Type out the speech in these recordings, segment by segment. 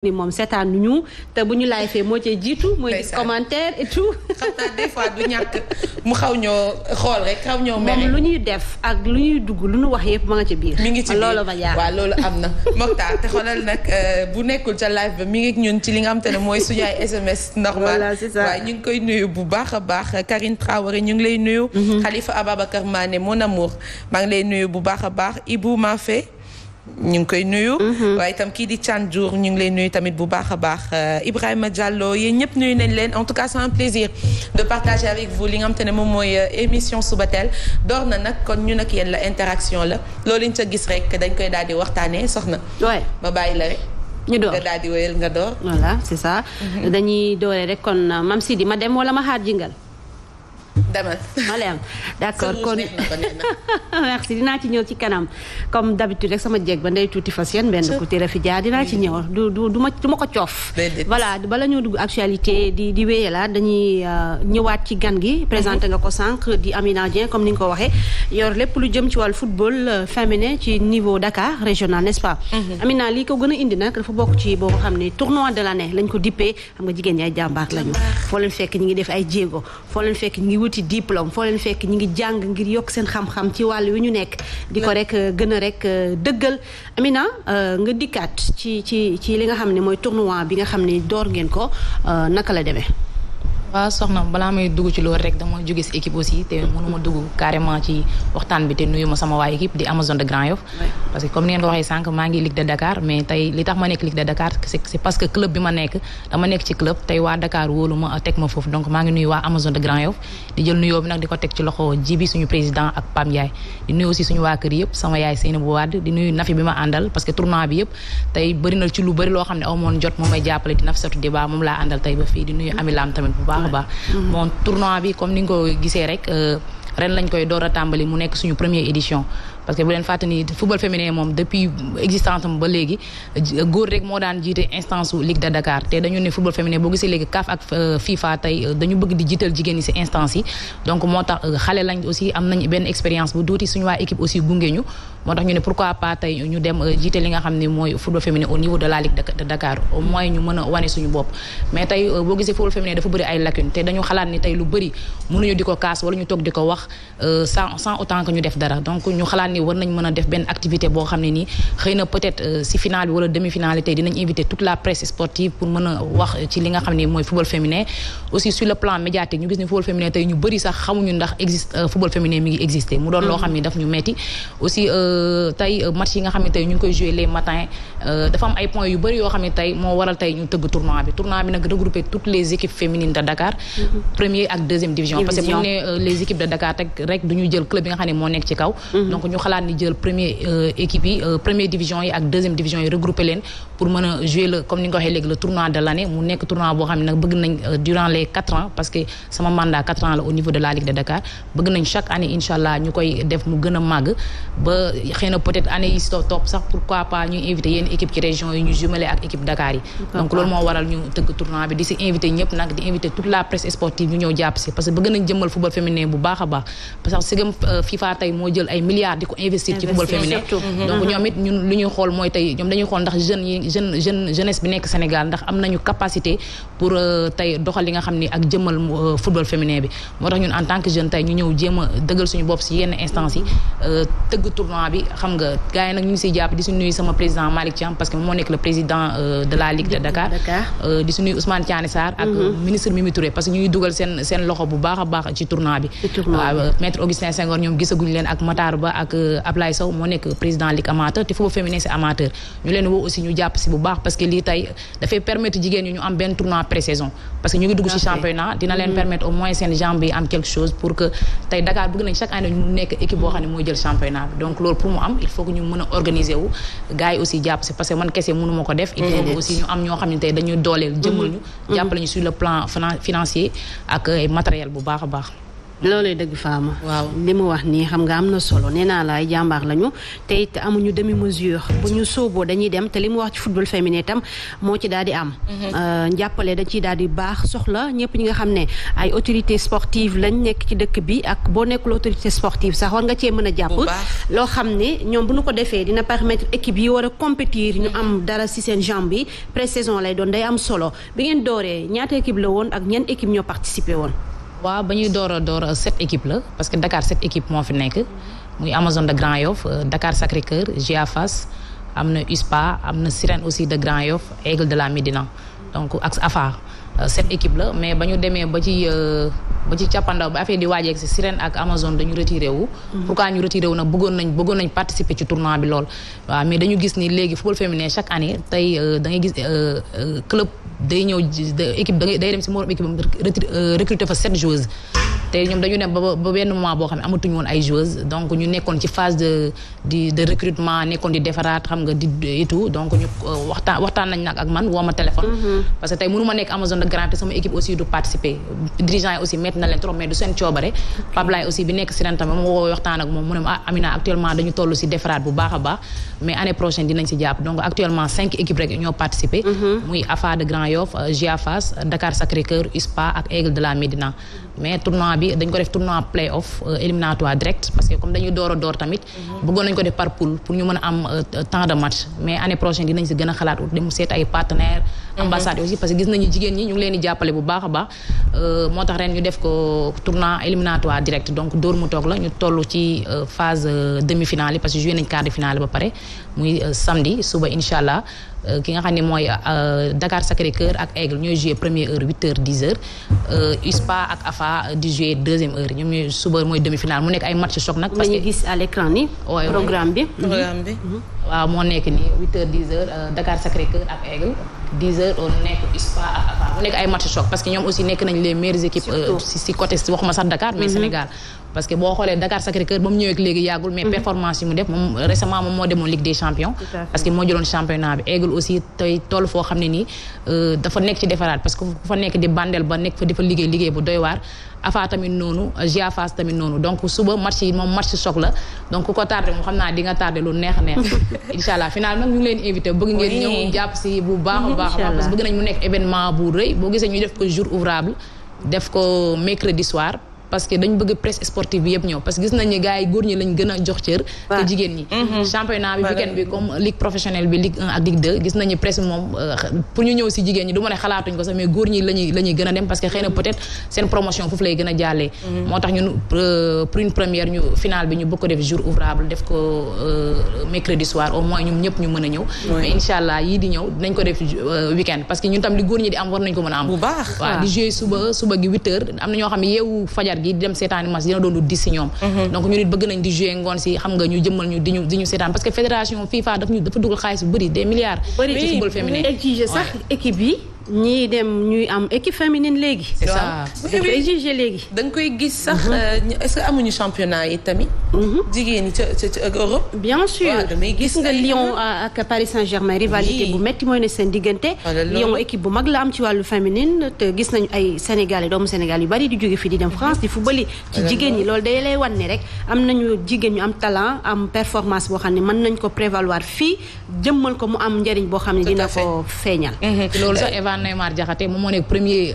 ni moom seetaan ñu te bu ñu laay fee moo cee jiitu mooy gis commentaire et tout. xam naa des fois du ñàkk mu xaw ñoo xool rek xaw ñoo mere. moom lu ñuy def ak lu ñuy dugg lu ñu wax yëpp ma nga ci biir. mi ngi ci biir loolu ba jaar waaw loolu am na. Mokhtar te xoolal nag bu nekkul ca live ba mi ngi ñun ci li nga xam te ne mooy suñu ay SMS normal. voilà c'est ça waaye ñu ngi koy nuyu bu baax a baax Karine Traoré ñu ngi lay nuyu. Khalifa Ababacar Mané mon amour maa ngi lay nuyu bu baax a baax Ibou Mafé. ñu ngi koy nuyu. waaye itam kii di Thiandour ñu ngi lay nuyu tamit bu baax a baax Ibrahima Diallo yéen ñëpp nuyu nañ leen en tout cas c'est un plaisir de partager avec vous li nga xam te ne moom mooy émission Subatel door na nag kon ñu nag yéen la interaction la loolu ñu ca gis rek dañ koy daal di waxtaanee soxna. waay ma bàyyi la rek. ñu door nga daal di wéyal nga door. voilà c'est ça. dañuy doore rek kon Mame Sidi ma dem wala ma xaar jingal. demal. Malem d'accord kon merci dinaa ci ñëw ci kanam comme d'habitude rek sama jeeg ba ndey tuuti fas yéen benn côté rafi jaar dinaa ci ñëw du ma ko coof. voilà bala ñoo dugg actualité di wéyalaat dañuy ñëwaat ci gan gi. présenté nga ko sànq di Amina Dieng comme ni nga ko waxee yor lépp lu jëm ci wàllu football féminin ci niveau Dakar régional n'est-ce pas. Amina lii ko gën a indi nag dafa bokk ci boo xam ne tournoi de l'année lañ ko dippee xam nga jigéen ñi ay jàmbaar lañu. foo leen fekk ñi ngi def ay jéego foo leen fekk ñi ngi wuti diplôme foo leen fekk ñi ngi jàng ngir yokk seen xam-xam ci wàll wi ñu nekk di ko rek gën a rek dëggal Amina nga dikkaat ci li nga xam ne mooy tournoi bi nga xam ne door ngeen ko naka la demee. waaw soxna balaa may dugg ci loolu rek dama jóge si équipe aussi te mënuma dugg carrément ci waxtaan bi te nuyu ma sama waa équipe di Amazone de Grand Yoff parce que comme ni ngeen ko waxee sànq maa ngi Ligue de Dakar mais tey li tax ma nekk Ligue de Dakar c'est parce que club bi ma nekk dama nekk ci club tey waa Dakar wóolu ma teg ma foofu donc maa ngi nuyu waa Amazone de Grand Yoff di jël nuyoo bi nag di ko teg ci loxo Jibi suñu président ak Pam Ndiaye di nuyu aussi suñu waa kër yëpp sama yaay Seynabou Wade di nuyu Nafi bi ma àndal parce que tournoi bi yëpp tey bëri na ci lu bëri loo xam ne aw moon jot moom may jàppale di Nafissatou Diba moom laa àndal tey ba fii di nuyu Ami Lam tamit bu baax a baax. bon tournoi bi comme ni nga ko gisee rek ren lañ koy door a tàmbali mu nekk suñu première édition parce que bu leen fàtte ni football féminin moom depuis existence am ba léegi góor rek moo daan jiite instance su Ligue de Dakar te dañu ne football féminin boo gisee léegi CAF ak FIFA tey dañu bëgg di jiital jigéen ñi ci instance yi donc moo tax xale lañ aussi am nañ benn expérience bu tuuti suñu waa équipe aussi gunge ñu moo tax ñu ne pourquoi pas tey ñu dem jiite li nga xam ne mooy football féminin au niveau de la Ligue de Dakar au moins ñu mën a wane suñu bopp mais tey boo gisee football féminin dafa bëri ay lacunes te dañu xalaat ni tey lu bëri mënuñu di ko kaas wala ñu toog di ko wax sans autant que ñu def dara donc ñu xalaat ni war nañ mën a def benn activité boo xam ne nii xëy na peut-être si finale bi wala demi-finale tey dinañ inviter toute la presse sportive pour mën a wax ci li nga xam ne mooy football féminin aussi sur le plan médiatique ñu gis ni football féminin tey ñu bëri sax xamuñu ndax football féminin mi ngi exister mu doon loo xam ne daf ñu metti aussi tey match yi nga xam ne tey ñu ngi koy jouer les matins dafa am ay points yu bëri yoo xam ne tey moo waral tey ñu tëgg tournoi bi nag regrouper toutes les équipes féminines de Dakar première ak deuxième division parce que bu ñu ne les équipes de Dakar rek du ñu jël club yi nga xam ne moo nekk ci kaw donc ñu xalaat ni jël première équipe yi première division yi ak deuxième division yi regrouper leen pour mën a jouer le comme ni nga ko waxee léegi le tournoi de l'année mu nekk tournoi boo xam ne nag bëgg nañ durant les 4 ans parce que sama mandat 4 ans la au niveau de la Ligue de Dakar bëgg nañ chaque année inshallah ñu koy def mu gën a màgg ba xëy na peut-être année yi topp sax pourquoi pas ñuy invité yenn équipe ci région yi ñu jumelé ak équipe Dakar yi donc loolu moo waral ñu tëgg tournoi bi di si invité ñëpp nag di invité toute la presse sportive ñu ñëw jàpp si parce que bëgg nañ jëmmal football féminin bu baax a baax parce que sigam FIFA tey moo jël ay milliards di ko investir ci football féminin donc ñoom it ñun lu ñuy xool mooy tey ñoom dañuy xool ndax jeunesse bi nekk Sénégal ndax am nañu capacité pour tey doxal li nga xam ni ak jëmmal football féminin bi moo tax ñun en tant que jeune tey ñu ñëw jéem a dëggal suñu bopp si yenn instance yi tëgg tournoi bi xam nga gars yi nag ñu ngi siy jàpp di si nuyu sama président Malick Thiam parce que moo nekk le président de la Ligue de Dakar di si nuyu Ousmane Thiané Sarr ak ministre Mimi Touré parce que ñu ngi dugal seen loxo bu baax a baax ci tournoi bi waaw maître Augustin Senghor ñoom gisaguñu leen ak Matar Ba ak Ablaye Sow moo nekk président Ligue amateur te football féminin c'est amateur ñu leen woo aussi ñu jàpp si bu baax parce que lii tey dafay permettre jigéen ñi ñu am benn tournoi pré-saison parce que ñu ngi dugg ci championnat dina leen permettre au moins seen jambe yi am quelque chose pour que tey Dakar bëgg nañ chaque année ñu nekk équipe boo xam ne mooy jël championnat bi donc loolu pour mu am il faut que ñu mën a organiser wu gars yi aussi jàpp si parce que man kese mënu ma ko def il faut que aussi ñu am ñoo xam ne tey dañuy dooleel jëmmal ñu jàppale ñu sur le plan financier ak matériel bu baax a baax loolay dëgg Fama. waaw li mu wax nii xam nga am na solo nee naa la ay jàmbaar lañu te it amuñu demi mesure bu ñu sóoboo dañuy dem te li mu wax ci football féminin tam moo ci daal di am. njàppale dañ ciy daal di baax soxla ñëpp ñi nga xam ne ay autorité sportive lañ nekk ci dëkk bi ak boo nekkul autorité sportive sax war nga cee mën a jàpp. loo xam ne ñoom bu ñu ko defee dina permettre équipe yi war a compétir ñu am dara ci seen jambe bi pré-saison lay doon day am solo bi ngeen dooree ñaata équipe la woon ak ñan équipe ñoo participé woon. waaw ba ñuy door 7 équipes la parce que Dakar 7 équipes moo fi nekk muy Amazone de Grand Yoff Dakar Sacré-Cœur GA Fass am na USPA am na Sirène aussi de Grand Yoff Aigle de la Médina donc ak AFA 7 équipes la mais ba ñu demee ba ci càppandaw ba affaire di waajeeg si Sirène ak Amazone dañu retiré wu. pourquoi ñu retiré wu nag bëggoon nañ participer ci tournoi bi lool. waaw mais dañu gis ni léegi football féminin chaque année tey da ngay gis club day ñëw équipe day dem si morom équipe am recruter fa 7 joueuses. te ñoom dañu dem ba benn moment boo xam ne amatuñu woon ay joueuses donc ñu nekkoon ci phase de recrutement nekkoon di defaraat xam nga di et tout donc ñu waxtaan nañ nag ak man woo ma téléphone. parce que tey mënu ma nekk Amazone de Grand te sama équipe aussi du participer dirigeant yi aussi métti na leen trop mais du seen coobare. Pape Laye aussi bi nekk Sirène tamit ma woo waxtaan ak moom mu ne ma Amina actuellement dañu toll si defaraat bu baax a baax mais année prochaine dinañ si jàpp donc actuellement 5 équipes rek ñoo participer. muy AFA de Grand Yoff GA Fass Dakar Sacré-Cœur USPA ak Aigle de la Médina mais tournoi bi dañ ko def tournoi play-off éliminatoire direct parce que comme dañuy door tamit bëggoon nañ ko def par poule pour ñu mën a am temps de match mais année prochaine dinañ si gën a xalaat ut dem seet ay partenaires ambassades aussi parce que gis nañu jigéen ñi ñu ngi leen di jàppale bu baax a baax moo tax ren ñu def ko tournoi éliminatoire direct donc dóor mu toog la ñu toll ci phase demi-finale yi parce que joué nañ quart de finale ba pare muy samedi suba incha allah ki nga xam ne mooy Dakar Sacré-Cœur ak Aigle ñooy joué première heure 8h 10h USPA ak AFA di joué deuxième heure ñoom ñooy suba mooy demi-finale mu nekk ay match choc nag. parce que gis à l'écran ni programme bi. waaw moo nekk nii 8h 10h Dakar Sacré-Cœur ak Aigle 10h nekk USPA ak AFA mu nekk ay match choc parce que ñoom aussi nekk nañ les meilleures équipes si côté waxuma sax Dakar mais Sénégal. parce que boo xoolee Dakar Sacré-Cœur ba mu ñëwee ak léegi yàggul mais performance yi mu def moom récemment moom moo demoon Ligue des Champions parce que moo jëloon championnat bi Aigle aussi tey toll foo xam ne nii dafa nekk ci defaraat parce que ku fa nekk di bandel ba nekk fa di fa liggéey bu doy waar AFA tamit noonu GA Fass tamit noonu donc suba match yi moom match choc la donc ku ko tardé moom xam naa di nga tardé lu neex a neex incha allah final nag ñu ngi leen invité bëgg ngeen ñëw jàpp si bu baax a baax parce que bëgg nañ mu nekk événement bu rëy boo gisee ñu def ko jour ouvrable def ko mercredi soir parce que dañ bëgg presse sportive bi yëpp ñëw parce que gis nañ ni gars yi góor ñi lañ gën a jox cër que jigéen ñi championnat bi weekend bi comme ligue professionnelle bi ligue 1 ak ligue 2 gis nañu presse moom pour ñu ñëw si jigéen ñi du ma ne xalaatuñ ko sax mais góor ñi lañuy gën a dem parce que xëy na peut-être seen promotion foofu lay gën a jàllee moo tax ñun pour une première ñu finale bi ñu bëgg ko def jour ouvrable def ko mercredi soir au moins ñun ñëpp ñu mën a ñëw mais incha allah yii di ñëw dinañ ko def weekend parce que ñun tam li góor ñi di am war nañ ko mën a am bu baax waaw di jouer suba gi 8h am na ñoo xam ne yeewu fajar gi di dem seetaani match dina doon du 10 si ñoom donc ñu nit bëgg nañ di jouer ngoon si xam nga ñu jëmmal ñu di ñu seetaan parce que fédération FIFA dafa dugal xaalis bu bëri des milliards ci football féminin exiger sax équipe yi ñii dem ñuy am équipe féminine léegi. c'est ça dañ koy exiger léegi. da nga koy gis sax est-ce que amuñu championnat yi tamit. jigéen ñi ca Europe. bien sûr gis nga Lyon ak Paris Saint-Germain rivalité bu metti mooy ne seen diggante. Lyon équipe bu mag la am ci wàllu féminine te gis nañu ay Sénégalais doomu Sénégal yu bari di jóge fii di dem France di football ci jigéen ñi loolu day lay wan ne rek am nañu jigéen ñu am talent am performance boo xam ne mën nañ ko prévaloir fii jëmmal ko mu am njëriñ boo xam ne dina ko feeñal. loolu sax Neymar Diakhaté moom moo nekk premier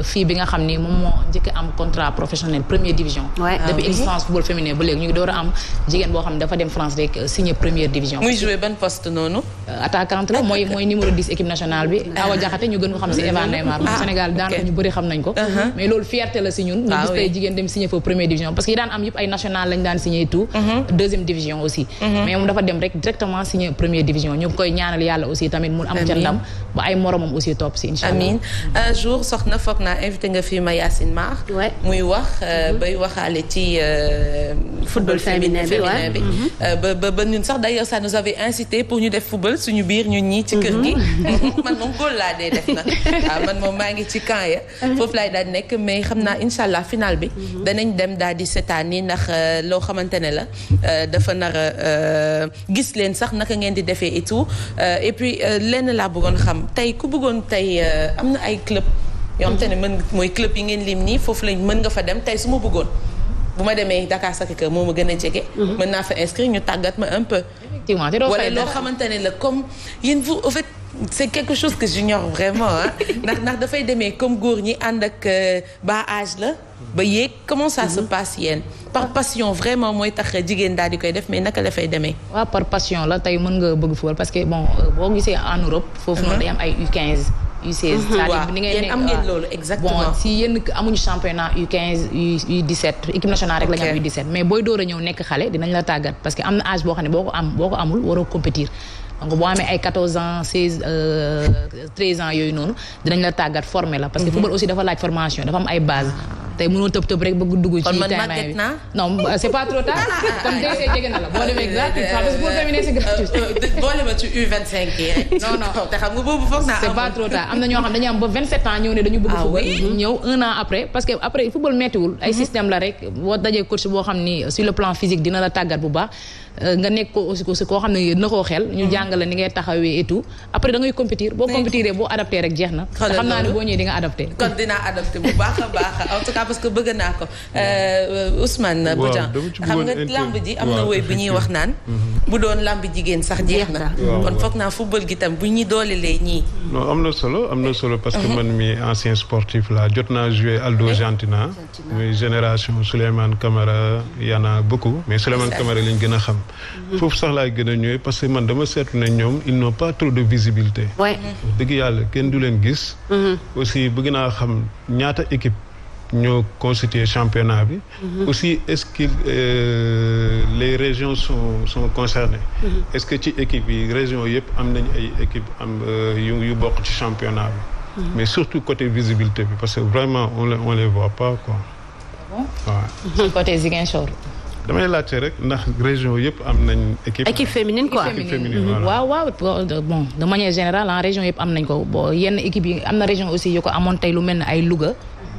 fille bi nga xam ni moom moo njëkk am contrat professionnel première division. depuis existence football féminin ba léegi ñu ngi door a am jigéen boo xam ne dafa dem France rek signé première division. muy joué ban poste noonu. attaquante la mooy numéro 10 équipe nationale bi. Awa Diakhaté ñu gën ko xam si Eva Neymar. Sénégal daanaka ñu bëri xam nañ ko. mais loolu fierté la si ñun. ñu gis tey jigéen dem signé fa première division parce que yi daan am yëpp ay national lañ daan signé tout. deuxième division aussi. mais moom dafa dem rek directement signé première division ñu ngi koy ñaanal yàlla aussi tamit mu am ca ndam ba ay moromam aussi topp si incha allah. amiin un jour soxna foog naa invité nga fi ma Yacine Mar. muy wax bay waxaale ci football féminin bi ba ñun sax d'ailleurs ça nous avait incité pour ñu def football suñu biir ñun ñii ci kër gi. man moom góol laa dee def na waaw man moom maa ngi ci camp ya foofu laay daal nekk mais xam naa incha allah final bi. danañ dem daal di seetaan ni ndax loo xamante ne la dafa nar a gis leen sax naka ngeen di defee et tout et puis lenn laa bëggoon xam tey ku bëggoon tey am na ay club yoo xam te ne mooy club yi ngeen lim nii foofu lañ mën nga fa dem tey su ma bëggoon bu ma demee Dakar Sacré-Cœur moo ma gën a jege. mën naa fa inscrire ñu tàggat ma un peu. effectivement te doo fay wala loo xamante ne la comme yéen vous en fait c'est quelque chose que j'ignore vraiment ah ndax dafay demee comme góor ñi ànd ak bas âge la. ba yéeg comment ça se passe yéen par passion vraiment mooy tax jigéen daal di koy def mais naka la fay demee. waaw par passion la tey mën nga bëgg football parce que bon boo gisee en Europe. foofu noonu day am ay U15. U16 c'est-à-dire ni ngay am ngeen loolu exactement. bon si yenn amuñu championnat U15 U17 équipe nationale rek la ñu am U17 mais booy door a ñëw nekk xale dinañ la tàggat parce que am na âge boo xam ne boo ko amul waroo compétir donc boo amee ay 14 ans 16 13 ans yooyu noonu dinañ la tàggat former la parce que football aussi dafa laaj formation dafa am ay base tey mënoo tëb rek bëgg dugg ci terrain bi non c'est pas trop tard kon DC jege na la boo demee gratuit parce que pour terminer c'est gratuit boole ma ci U25 yi rek non te xam nga boobu foog naa c'est pas trop tard am na ñoo xam dañu am ba 27 ans ñëw ne dañu bëgg football ñëw un an après parce que après football mettiwul ay système la rek boo dajee coach boo xam ni sur le plan physique dina la tàggat bu baax nga nekk ko aussi koo xam ne na koo xel ñu jàng la ni ngay taxawee et tout après da ngay compétir boo compétiree boo adapté rek jeex na te xam naa ne boo ñëwee di nga adapté kon dinaa adapté bu baax a baax en tout cas parce que bëgg naa ko Ousmane Bodian xam nga lamb ji am na woy bu ñuy wax naan bu doon lamb jigéen sax jeex na kon foog naa football gi tam bu ñuy doolelee ñii non am na solo parce que man mi ancien sportif la jot naa joué Aldo Gentina muy génération Souleymane Camara y'en a beaucoup mais Souleymane Camara lañ gën a xam foofu sax laay gën a ñëwee parce que man dama seetlu ne ñoom ils n'ont pas trop de visibilité dëgg yàlla kenn du leen gis aussi bëgg naa xam ñaata équipe ñoo constitué championnat bi aussi est-ce que les régions sont concernées est-ce que ci équipe yi région yëpp am nañ ay équipe yu bokk ci championnat bi mais surtout côté visibilité bi parce que vraiment on les voit pas quoi waaw côté Ziguinchor damay laajte rek ndax région yëpp am nañ équipe féminine quoi waaw bon de manière générale en région yëpp am nañ ko bon yenn équipe yi am na région aussi yu ko amoon tey lu mel ne ay Louga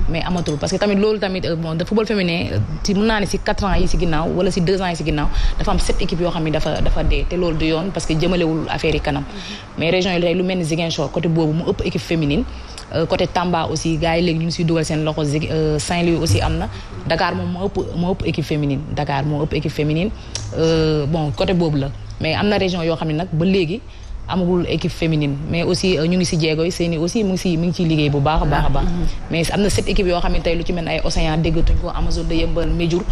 mais amatul parce que tamit loolu tamit bon de football féminin ci mën naa ne si 4 ans yi si ginnaaw wala si 2 ans yi si ginnaaw dafa am 7 équipes yoo xam ne dafa dee te loolu du yoon parce que jëmalewul affaire yi kanam mais région yi tey lu mel ni Ziguinchor côté boobu mu ëpp équipe féminine côté Tamba aussi gars yi léegi ñu ngi siy dugal seen loxo Saint-Louis aussi am na Dakar moom moo ëpp équipe féminine bon côté boobu la mais am na région yoo xam ne nag ba léegi amagul équipe féminine mais aussi ñu ngi si jéego yi seeni aussi mi ngi ciy liggéey bu baax a baax mais am na 7 équipes yoo xam ne tey lu ci mel ne ay Océan déggatuñ ko Amazone de Yeumbeul Médiour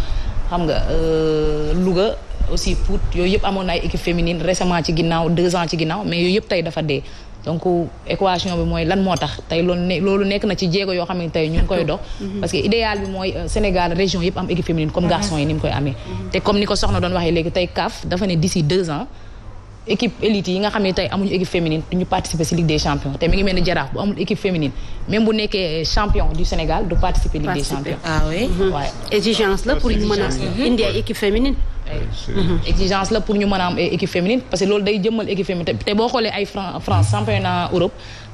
xam nga Louga aussi Pout yooyu yëpp amoon na ay équipe féminine récemment ci ginnaaw 2 ans ci ginnaaw mais yooyu yëpp tey dafa dee donc équation bi mooy lan moo tax tey loolu nekk na ci jéego yoo xam ne tey ñu ngi koy dox parce que idéal bi mooy Sénégal région yëpp am équipe féminine comme garçon yi ni mu koy amee te comme ni ko soxna doon waxee léegi tey CAF dafa ne d'ici 2 ans équipe élite yi nga xam ne tey amuñu équipe féminine duñu participer ci Ligue des champions te mi ngi mel ni Jaraaf bu amul équipe féminine même bu nekkee champion du Sénégal du participer Ligue des champions waaye exigence la pour ñu mën a indi ay équipe féminine exigence la pour ñu mën a am équipe féminine parce que loolu day jëmmal équipe féminine te boo xoolee ay France championnat Europe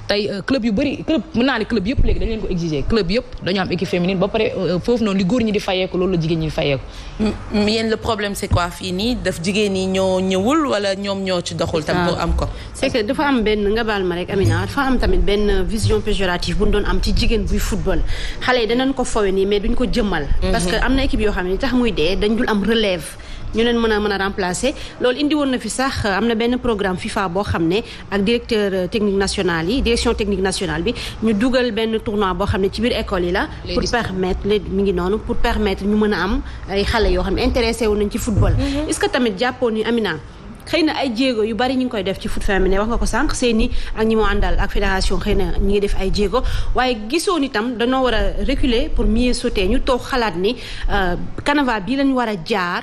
tey club yu bëri mën naa ne club yëpp léegi dañ leen ko exiger club yëpp dañu am équipe féminine ba pare foofu noonu li góor ñi di fayeeku loolu la jigéen ñi di fayeeku yéen le problème c'est quoi fii nii daf jigéen ñi ñoo ñëwul wala ñoom ñoo ci doxul tam pour am ko c'est que dafa am benn nga baal ma rek Amina dafa am tamit benn vision péjorative bu ñu doon am ci jigéen buy football xale yi danañ ko fowe nii mais duñ ko jëmmal parce que am na équipe yoo xam ne tax muy dee dañ dul am relève ñu leen mën a remplacer loolu indi woon na fi sax am na benn programme FIFA boo xam ne ak direction technique nationale bi ñu dugal benn tournoi boo xam ne ci biir école yi la pour permettre mi ngi noonu pour permettre ñu mën a am ay xale yoo xam ne intéressé wu nañ ci football est-ce que tamit jàppoon ni Amina xëy na ay jéego yu bari ñu ngi koy def ci foot féminin wax nga ko sànq seeni ak ñi mu àndal ak fédération xëy na ñi ngi def ay jéego waaye gisoon itam dañoo war a reculer pour mieux sauter ñu toog xalaat ni canevas bii lañ war a jaar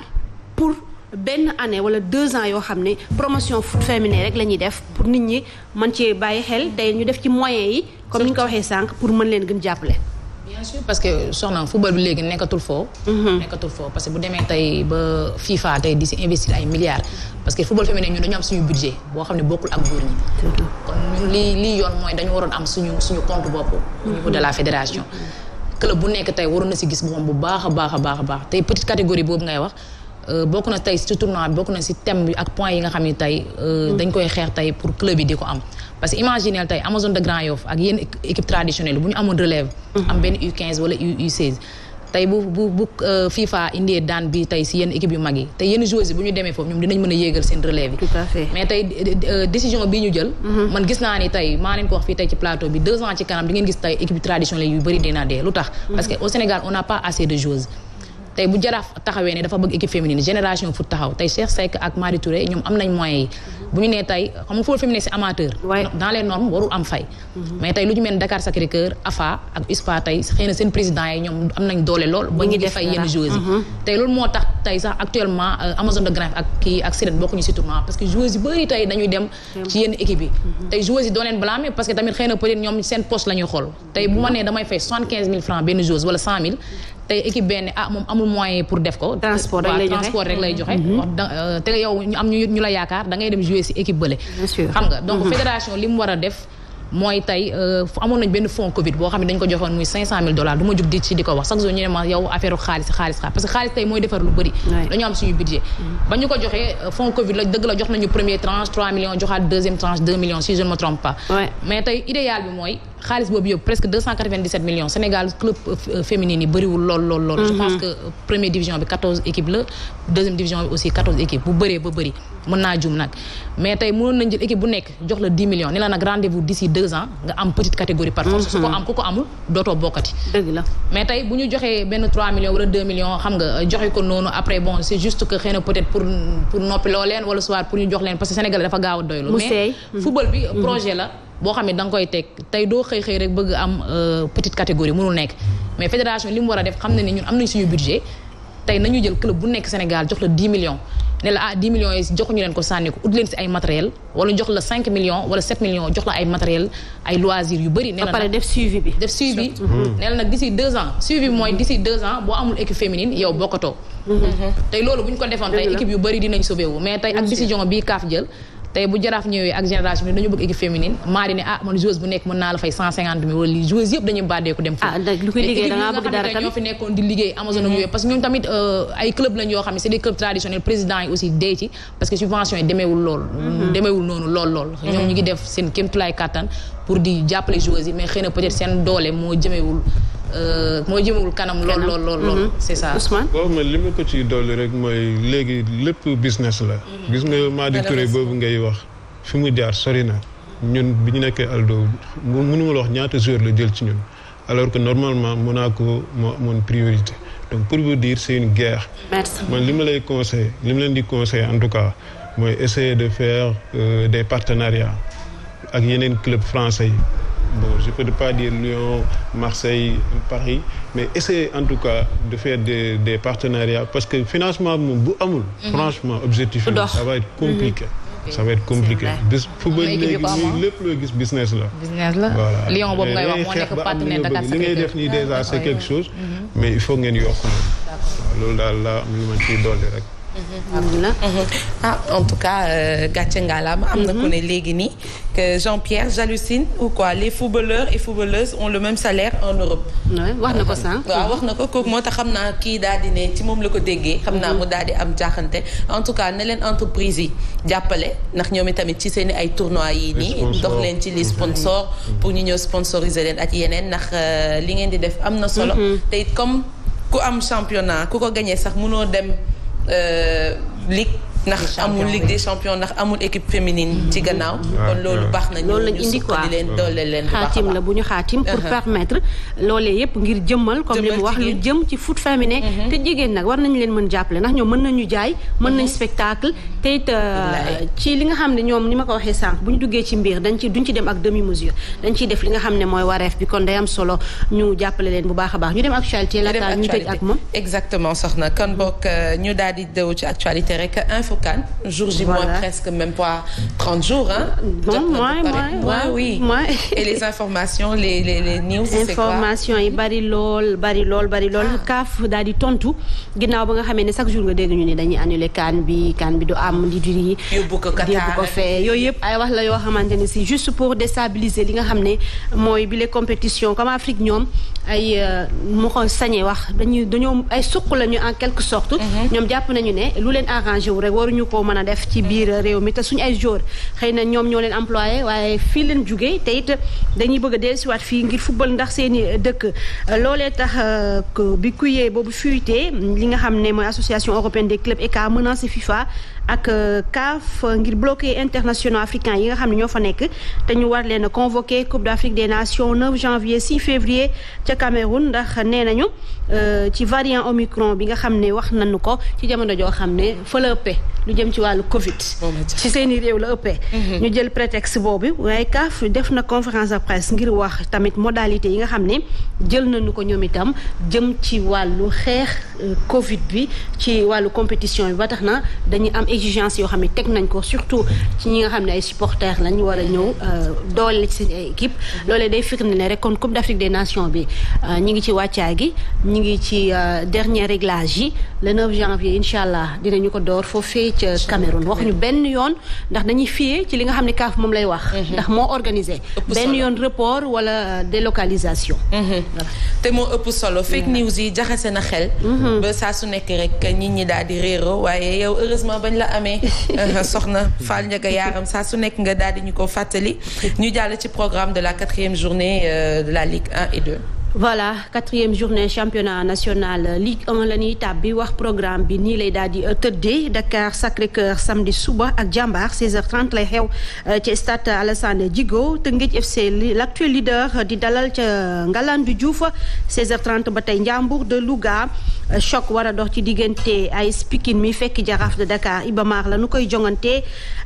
pour benn année wala 2 ans yoo xam ne promotion foot féminin rek la ñuy def pour nit ñi mën cee bàyyi xel tey ñu def ci moyens yi comme ni ñu ko waxee sànq pour mën leen gën jàppale. bien sûr parce que soxna football bi léegi nekkatul foo parce que bu demee tey ba FIFA tey di si investir ay milliards parce que football féminin ñun dañu am suñu budget boo xam ne bokkul ak góor ñi kon ñun lii yoon mooy dañu waroon am suñu compte bopp au niveau de la fédération club bu nekk tey waroon na si gis moom bu baax a baax tey petite catégorie boobu ngay wax bokk na tey ci tournoi bi bokk na ci thème bi ak points yi nga xam ne tey dañ koy xeex tey pour club yi di ko am parce que imaginez tey Amazone de Grand Yoff ak yenn équipe traditionnelle bu ñu amoon relève am benn U15 wala U16 tey bu FIFA indee daan bi tey si yenn équipe yu mag yi tey yenn joueurs yi bu ñu demee foofu ñoom dinañ mën a yéegal seen relève yi. tout à fait mais tey décision bii ñu jël. man gis naa ni tey maa leen ko wax fii tey ci plateau bi 2 ans ci kanam di ngeen gis tey équipe traditionnelle yu bëri dina dee lu tax. parce que au Sénégal on n'a pas assez de joueuses. tey bu Jaraaf taxawee ne dafa bëgg équipe féminine génération foot taxaw tey Cheikh Seck ak Mari Touré ñoom am nañ moyens yi bu ñu nee tey xam nga football féminin c'est amateur dans les normes warul am fay mais tey lu ñu mel Dakar Sacré-Cœur AFA ak USPA tey xëy na seen président yi ñoom am nañ doole lool ba ñu di fay yenn joueuses yi tey loolu moo tax tey sax actuellement Amazone de Grand Yoff ak Siren bokkuñu ci tournoi parce que joueuses yi bëri tey dañuy dem ci yenn équipe yi tey joueuses yi doo leen blâmer parce que tamit xëy na peut-être ñoom seen poste la ñuy xool tey bu ma nee damay fay 75 000 francs benn joueuse wala 100 000 tey équipe benn moom amul moyen pour def ko. transport rek lay joxe. te yow ñu am ñu la yaakaar da ngay dem jouer ci équipe bële. xam nga donc fédération li mu war a def mooy tey amoon nañ benn fonds Covid boo xam ne dañ ko joxoon muy $500,000 du ma jug di ko wax chaque jour ñu ne ma yow affaire xaalis parce que xaalis tey mooy defar lu bëri. dañoo am suñu budget. ba ñu ko joxee fonds Covid la dëgg la jox nañu première tranche 3 millions joxaat deuxième tranche 2 millions si je ne me trompe pas. mais tey idéal bi mooy. xaalis boobu yëpp presque 297 millions Sénégal club féminine yi bëriwul lool. je pense que première division bi 14 équipes la deuxième division bi aussi 14 équipes bu bëree ba bëri mën naa jum nag mais tey mënoon nañ jël équipe bu nekk jox la 10 millions ni la nag rendez-vous d'ici 2 ans nga am petite catégorie par force su ko am ku ko amul dootoo bokkati dëgg la mais tey bu ñu joxee benn 3 millions wala 2 millions xam nga joxe ko noonu après bon c'est juste que xëy na peut-être pour noppi loo leen wala soit pour ñu jox leen parce que Sénégal dafa gaaw a doylu mais football bi projet la boo xam ne da nga koy teg tey doo xëy rek bëgg am petite catégorie mënul nekk mais fédération li mu war a def xam ne ni ñun am nañ suñu budget tey nañu jël club bu nekk Sénégal jox la 10 millions ne la 10 millions yi joxuñu leen ko sànni ko ut leen si ay matériel wala jox la 5 millions wala 7 millions jox la ay matériel ay loisirs yu bëri. ne la nag def suivi bi. ne la nag d'ici 2 ans suivi bi mooy d'ici 2 ans boo amul équipe féminine yow bokkatoo. tey loolu bu ñu ko defoon tey équipe yu bëri dinañ sauvé wu mais tey ak décision bii CAF jël. tey bu Jaraaf ñëwee ak génération bi dañu bëgg équipe féminine maa di ne man joueuse bu nekk mën naa la fay 150 000 wala lii joueuse yëpp dañuy bàddeeku dem foofu lu koy liggéey da ngaa bëgg dara tamit ñoo fi nekkoon di liggéey Amazone ak yooyu parce que ñoom tamit ay club lañ yoo xam ne c'est des clubs traditionnels président yi aussi dee ci parce que subvention yi demeewul noonu lool ñoom ñu ngi def seen kéemtulaay kàttan pour di jàppale joueuses yi mais xëy na peut-être seen doole moo jëmewul kanam lool c'est ça Ousmane waaw man li ma ko ciy dolli rek mooy léegi lépp business la gis nga Madi Touré boobu ngay wax fi mu jaar sori na ñun bi ñu nekkee Aldo mënuma la wax ñaata joueur la jël ci ñun alors que normalement Monaco moo amoon priorité donc pour vous dire c'est une guerre. Merci. man li ma leen di conseiller en tout cas mooy essayer de faire des partenariats ak yeneen club français yi bon je peux pas dire Lyon Marseille Paris mais essayer en tout cas de faire des partenariats parce que financement moom bu amul. franchement objectif yi ça va être compliqué. ça va être compliqué football léegi muy lépp loo gis business la. voilà Lyon boobu ngay wax moo nekk partenaire Dakar li ngay def nii déjà c'est quelque chose. mais il faut ngeen yokk na. loolu daal laa am lu ma ciy dolli rek. En tout cas gàcce ngalaama am na ku ne léegi nii que Jean-Pierre j'hallucine ou quoi les footballeurs et footballeuses ont le même salaire en Europe. wax na ko sànq. waaw wax na ko kooku moo tax xam naa kii daal di ne ci moom la ko déggee. xam naa mu daal di am jaaxante en tout cas ne leen entreprise yi jàppale ndax ñoom itamit ci seen i ay tournois yi nii. dox leen ci les sponsors. pour ñu ñëw sponsoriser leen ak yeneen ndax li ngeen di def am na solo. te it comme ku am championnat ku ko gagné sax mënoo dem. Ligue ndax amul Ligue des champions ndax amul équipe féminine ci gannaaw. kon loolu baax na loolu lañ indi quoi di leen doole leen xaatim la bu ñu xaatim pour permettre loolee yëpp ngir jëmmal comme li mu wax lu jëm ci foot féminin te jigéen nag war nañ leen mën jàppale ndax ñoom mën nañu jaay mën nañ spectacle te it ci li nga xam ne ñoom ni ma ko waxee sànq bu ñu duggee ci mbir duñ ci dem ak demi mesure dañ ciy def li nga xam ne mooy wareef bi kon day am solo ñu jàppale leen bu baax a baax ñu dem actualité laata ñu tëj ak moom exactement soxna kon bokk ñu daal di dew ci actualité rek Infocan jour J moins presque même pas 30 jours hein. Oui. Et les informations les news c'est quoi information yi bari lool CAF daal di tontu ginnaaw ba nga xamee ne chaque jour nga dégg ñu ne dañuy annuler CAN bi du am di duri yóbbu ko fee yooyu yëpp ay wax la yoo xamante ne si juste pour déstabiliser li nga xam ne mooy bi les compétitions comme Afrique ñoom ay mu ko sañee wax dañoo ay suq lañu en quelque sorte ñoom jàpp nañu ne lu leen arrangé wu rek waruñu ko mën a def ci biir réew mi te suñu ay joueurs xëy na ñoom ñoo leen employé waaye fii leen jugee te it dañuy bëgg a dellusiwaat fii ngir football ndax seeni dëkk loolee tax bi kuyee boobu fuité li nga xam ne mooy association européenne des clubs ECA menacé FIFA ak CAF ngir bloquer internationaux africains yi nga xam ne ñoo fa nekk te ñu war leen a convoqué Coupe d'Afrique des Nations 9 janvier 6 février ca Cameroun ndax nee nañu ci variant Omicron bi nga xam ne wax nañu ko ci jamono joo xam ne fa la ëppee lu jëm ci wàllu Covid ci seeni réew la ëppee ñu jël prétexte boobu waaye CAF def na conférence de presse ngir wax tamit modalité yi nga xam ne jël nañu ko ñoom itam jëm ci wàllu xeex Covid bi ci wàllu compétition bi ba tax na dañuy am exigence yoo xam ne teg nañ ko surtout ci ñi nga xam ne ay supporters lañ war a ñëw doole ci seen ay équipe loolee day firnde ne rek kon Coupe d'Afrique des Nations bi ñi ngi ci wàccaay gi ñi ngi ci dernier réglage yi le 9 janvier incha allah dinañu ko door foofee ca Cameroun waxuñu benn yoon ndax dañuy fiye ci li nga xam ne CAF moom lay wax ndax moo organisé benn yoon report wala délocalisation te moo ëpp solo fake news yi jaxase na xel ba saa su nekk rek nit ñi daal di réero waaye yow heureusement bañ la amee soxna Fall Ndiaga Yaram saa su nekk nga daal di ñu ko fàttali ñu jàll ci programme de la 4e journée de la Ligue 1 et 2. voilà 4e journée championnat national Ligue 1 la ñuy tàbbi wax programme bi nii lay daal di tëddee Dakar Sacré-Cœur samedi suba ak Jambar 16h30 lay xew ci stade Alassane Djigo Teungueth FC l'actuel leader di dalal ca Ngalandou Diouf 16h30 ba tey Ndiambour de Louga choc war a dox ci diggante AS Pikine mi fekk Jaraaf de Dakar Iba Mar la nu koy jongante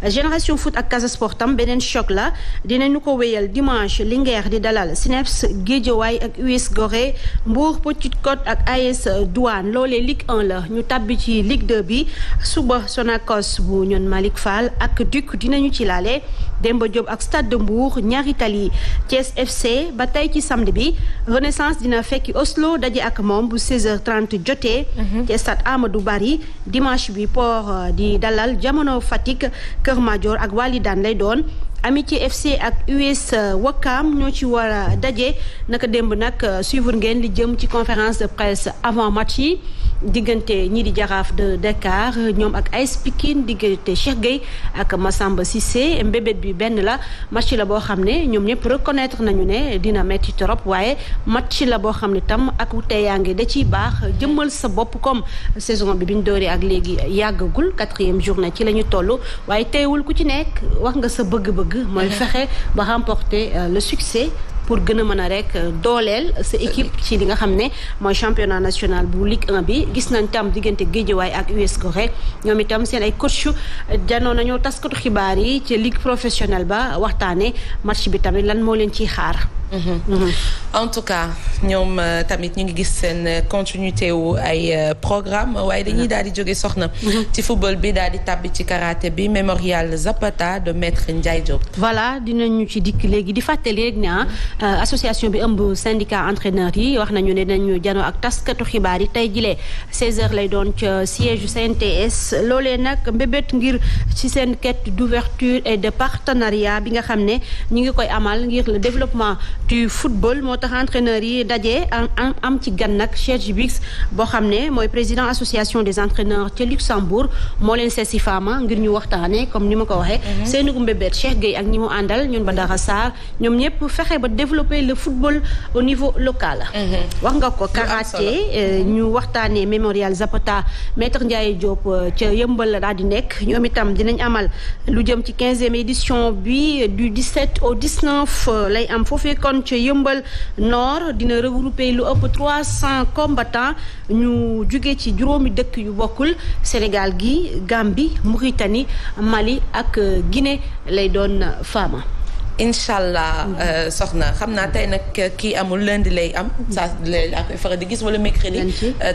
Génération Foot ak Casa Sport tam beneen choc la dinañu ko wéyal dimanche Linguère di dalal Cneps Guédiawaye ak US Gorée Mbour Petite Côte ak AS Douane loolee Ligue 1 la ñu tàbbi ci Ligue 2 bi suba Sonacos bu ñoon Malick Fall ak Duc dinañu ci laale Demba Diop ak Stade de Mbour Ñaari Tali Thiès FC ba tey ci samedi bi Renaissance dina fekki Oslo daje ak moom bu 16h30 jotee ci stade Amadou Barry dimanche bi Port di dalal Jamono Fatick Kër Madior ak Walidane lay doon Amitié FC ak US Wakam ñoo ci war a daje naka démb nag suivre ngeen li jëm ci conférence de presse avant match yi diggante ñii di Jaraaf de Dakar ñoom ak AS Pikine diggante Cheikh Gueye ak Massamba Cissé mbébét bi benn la match la boo xam ne ñoom ñëpp reconnaître nañu ne dina metti trop waaye match la boo xam ne tam ak teyaange da ciy baax jëmmal sa bopp comme saison bi ñu dooree ak léegi yàggagul 4e journée ci la ñu toll waaye teewul ku ci nekk wax nga sa bëgg-bëgg mooy fexe ba remporter le succès pour gën a mën a rek dooleel sa équipe ci li nga xam ne mooy championnat national bu Ligue 1 bi gis nañ tam diggante Guédiawaye ak US Gorée ñoom itam seen ay coach janoo nañoo taskatu xibaar yi ci ligue professionnelle ba waxtaane match bi tamit lan moo leen ciy xaar. En tout cas ñoom tamit ñu ngi gis seen continuité wu ay programme waaye dañuy daal di jóge soxna ci football bi daal di tàbbi ci karaté bi mémorial Zapata de maître Ndiaye Diop. voilà dinañu ci dikk léegi di fàttali rek ne association bi ëmb syndicat entraîneur yi wax nañu ne dañu janoo ak taskatu xibaar yi tey jilee 16h lay doon ca siège CNTS loolee nag mbébét ngir ci seen quête d'ouverture et de partenariat bi nga xam ne ñu ngi koy amal ngir le développement du football moo tax entraîneurs yi daje am ci gan nag Serge Bix boo xam ne mooy président association des entraîneurs ca Luxembourg moo leen seet si Fama ngir ñu waxtaane comme ni ma ko waxee seeni mbébét Cheikh Gueye ak ñi mu àndal ñun Badara Sarr ñoom ñëpp fexe ba développer le football au niveau local. wax nga ko karaté ñu waxtaanee mémorial Zapata maître Ndiaye Diop ca Yëmbal la daal di nekk ñoom itam dinañ amal lu jëm ci 15e édition bi du 17 au 19 lay am foofee kon ca Yëmbal Nord dina regrouper lu ëpp 300 combattants ñu jugee ci juróomi dëkk yu bokkul Sénégal gi Gambie Mauritanie Mali ak Guinée lay doon Fama. Inch'Allah soxna xam naa tey nag kii amul lundi lay am saa laa koy faral di gis wala mercredi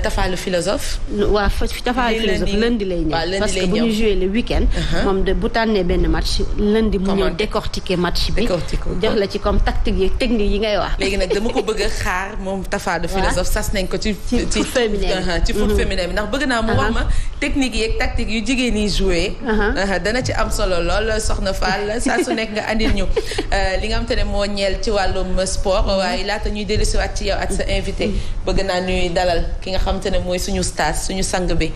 Tafa le philosophe waaw Tafa le philosophe lundi lay ñëw parce que bu ñu joué le week-end moom de bu tànnee benn match lundi mu ñëw décortiquer match bi jox la ci comme tactique yi technique yi ngay wax léegi nag dama ko bëgg a xaar moom Tafa le philosophe sas nañ ko ci foot féminin bi ndax bëgg naa mu wax ma technique yi ak tactique yu jigéen ñi joué dana ci am solo lool soxna Fall saa su nekk nga andil ñu li nga xam te ne moo ñeel ci wàllum sport waaye laata ñuy dellusiwaat ci yow ak sa invité bëgg naa ñuy dalal ki nga xam te ne mooy suñu stas suñu sang bi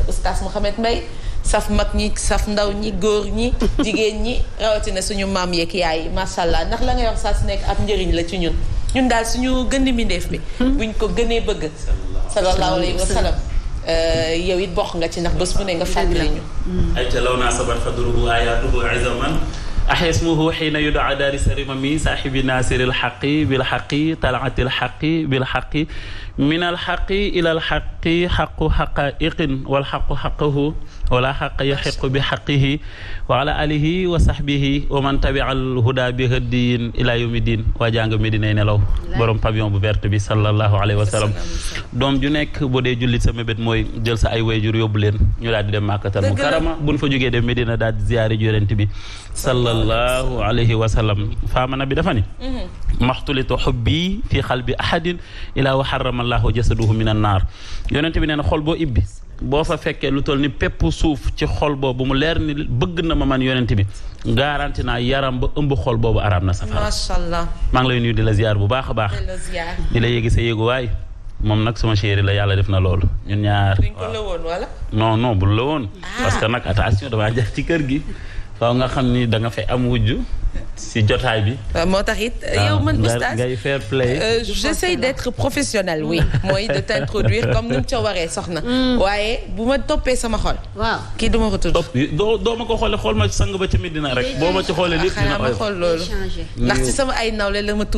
Oustaz Mouhamed Mbaye saf mag ñi saf ndaw ñi góor ñi jigéen ñi rawatina suñu maam yeeg yaay yi macha allah ndax la ngay wax saa su nekk ab njëriñ la ci ñun daal suñu gën di mbindeef bi buñ ko gënee bëgg sallallahu alayhi wa sallam yow it bokk nga ci ndax bés bu ne nga fàttali ñu ay ca law naa sabat xadruhu ayatuhu izaman أحسمه حين يدعى دارس الرمم صاحب ناصر الحق بالحق طلعت الحق بالحق من الحق إلى الحق حق حقائق والحق حقه ولا حق يحق بحقه وعلى آله وصحبه ومن تبع الهدى بهدي إلى يوم الدين وجانغ مدينة نلو borom pavillon bu verte bi sallallahu alayhi wa sallam doom ju nekk bu dee jullit sa mébét mooy jël sa ay wayjur yóbbu leen ñu daal di dem Makkatal Mukarrama buñ fa jógee dem Medina daal di ziyaari yonent bi sallallahu alayhi wa sallam faamana bi dafa ni maxtulitu xubbi fi xalbi ahadin ilaa wa harrama allahu jasaduhu min an naar yonent bi nee na xol boo ibbi boo fa fekkee lu toll ni pepp suuf ci xol boobu mu leer ni bëgg na ma man yonent bi garanti naa yaram ba ëmb xol boobu araam na safara macha allah maa ngi lay nuyu di la ziar bu baax a baax di la yéegi sa yéeguwaay moom nag sama chéri la yàlla def na loolu ñun ñaar non non bul la woon parce que nag attention damaa jaar ci kër gi faaw nga xam ni da nga fay am wujju si jotaay bi. moo tax it yow man oustaz ngay fair play. j'essaie d'être professionnel oui mooy de t'introduire comme ni mu ca waree soxna. waaye bu ma toppee sama xol. waaw kii du ma ko tudd. doo ma ko xoolee xool ma sang ba ci Medina rek. boo ma ci xoolee lépp dina ma xool loolu. ndax ci sama ay nawle la ma tudd.